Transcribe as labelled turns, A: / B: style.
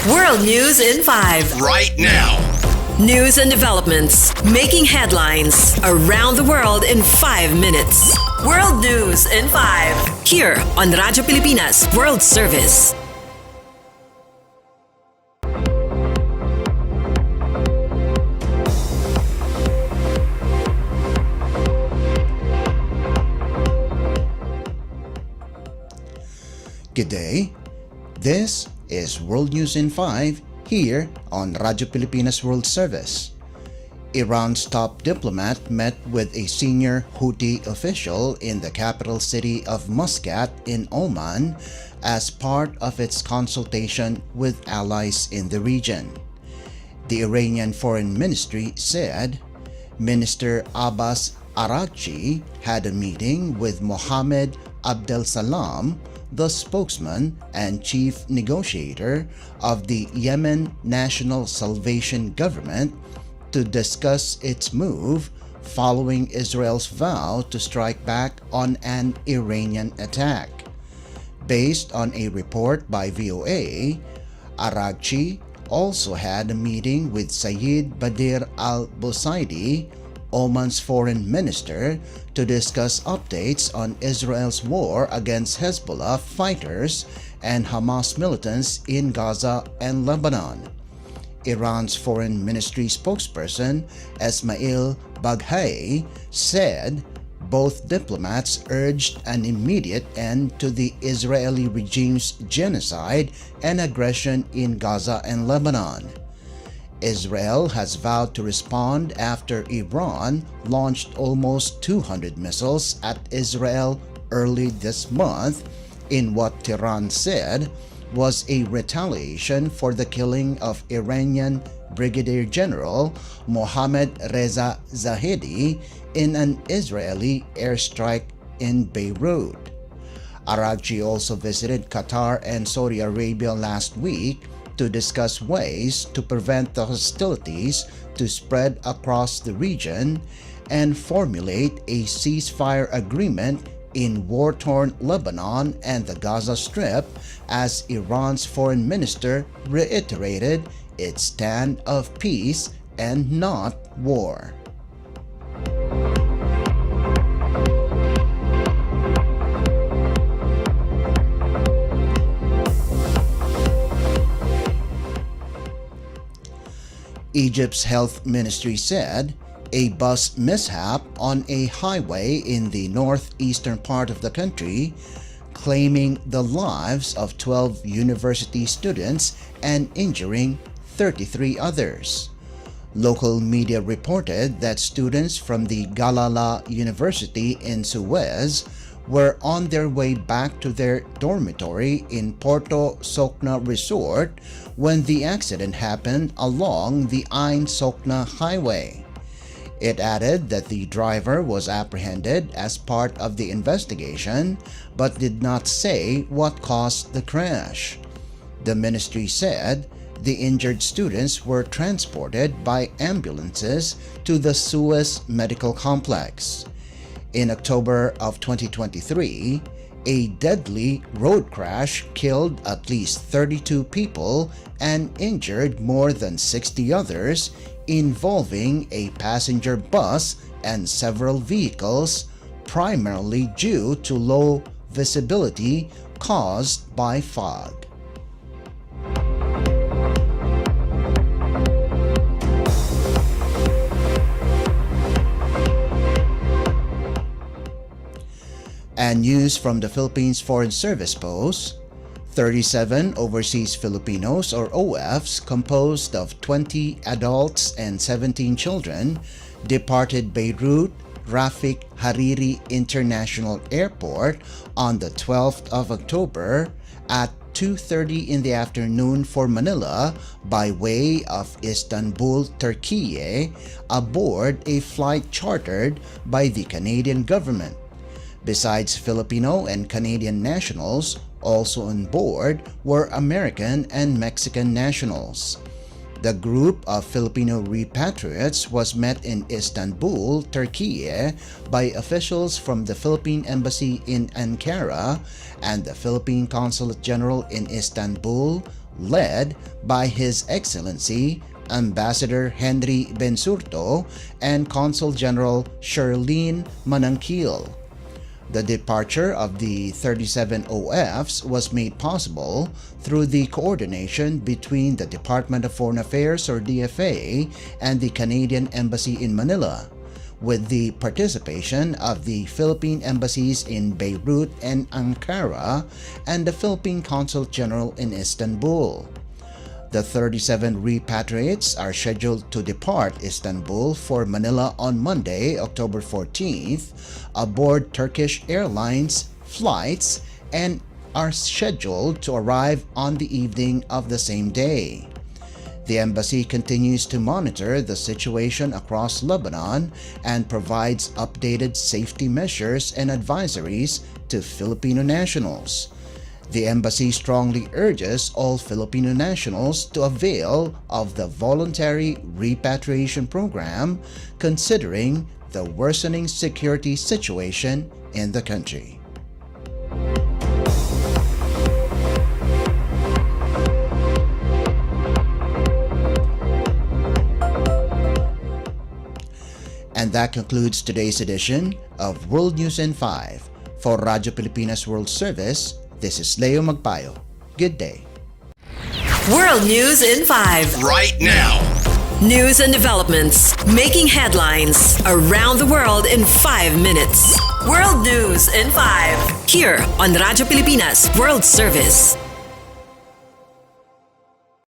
A: World News in 5.
B: Right now.
A: News and developments making headlines around the world in 5 minutes. World News in 5. Here on Radyo Pilipinas World Service.
C: Good day. This is World News in 5 here on Radyo Pilipinas World Service. Iran's top diplomat met with a senior Houthi official in the capital city of Muscat in Oman as part of its consultation with allies in the region. The Iranian Foreign Ministry said Minister Abbas Araghchi had a meeting with Mohammed Abdel Salam, the spokesman and chief negotiator of the Yemen National Salvation Government, to discuss its move following Israel's vow to strike back on an Iranian attack. Based on a report by VOA, Araghchi also had a meeting with Saeed Badr al-Busaidi, Oman's foreign minister, to discuss updates on Israel's war against Hezbollah fighters and Hamas militants in Gaza and Lebanon. Iran's foreign ministry spokesperson Esmail Baghai said both diplomats urged an immediate end to the Israeli regime's genocide and aggression in Gaza and Lebanon. Israel has vowed to respond after Iran launched almost 200 missiles at Israel early this month in what Tehran said was a retaliation for the killing of Iranian Brigadier General Mohammad Reza Zahedi in an Israeli airstrike in Beirut. Araghchi also visited Qatar and Saudi Arabia last week to discuss ways to prevent the hostilities to spread across the region and formulate a ceasefire agreement in war-torn Lebanon and the Gaza Strip, as Iran's foreign minister reiterated its stand of peace and not war. Egypt's health ministry said a bus mishap on a highway in the northeastern part of the country, claiming the lives of 12 university students and injuring 33 others. Local media reported that students from the Galala University in Suez were on their way back to their dormitory in Porto Sokna Resort when the accident happened along the Ain Sokna Highway. It added that the driver was apprehended as part of the investigation but did not say what caused the crash. The ministry said the injured students were transported by ambulances to the Suez Medical Complex. In October of 2023, a deadly road crash killed at least 32 people and injured more than 60 others, involving a passenger bus and several vehicles, primarily due to low visibility caused by fog. And news from the Philippines Foreign Service posts, 37 overseas Filipinos or OFs composed of 20 adults and 17 children departed Beirut Rafik Hariri International Airport on the 12th of October at 2:30 in the afternoon for Manila by way of Istanbul, Turkey, aboard a flight chartered by the Canadian government. Besides Filipino and Canadian nationals, also on board were American and Mexican nationals. The group of Filipino repatriates was met in Istanbul, Turkey, by officials from the Philippine Embassy in Ankara and the Philippine Consulate General in Istanbul, led by His Excellency Ambassador Henry Bensurto and Consul General Sherlene Manangkil. The departure of the 37 OFs was made possible through the coordination between the Department of Foreign Affairs or DFA and the Canadian Embassy in Manila, with the participation of the Philippine embassies in Beirut and Ankara and the Philippine Consul General in Istanbul. The 37 repatriates are scheduled to depart Istanbul for Manila on Monday, October 14th, aboard Turkish Airlines flights and are scheduled to arrive on the evening of the same day. The embassy continues to monitor the situation across Lebanon and provides updated safety measures and advisories to Filipino nationals. The embassy strongly urges all Filipino nationals to avail of the voluntary repatriation program, considering the worsening security situation in the country. And that concludes today's edition of World News in 5. For Radyo Pilipinas World Service, this is Leo Magpayo. Good day.
A: World News in 5.
B: Right now.
A: News and developments making headlines around the world in 5 minutes. World News in 5. Here on Radyo Pilipinas World Service.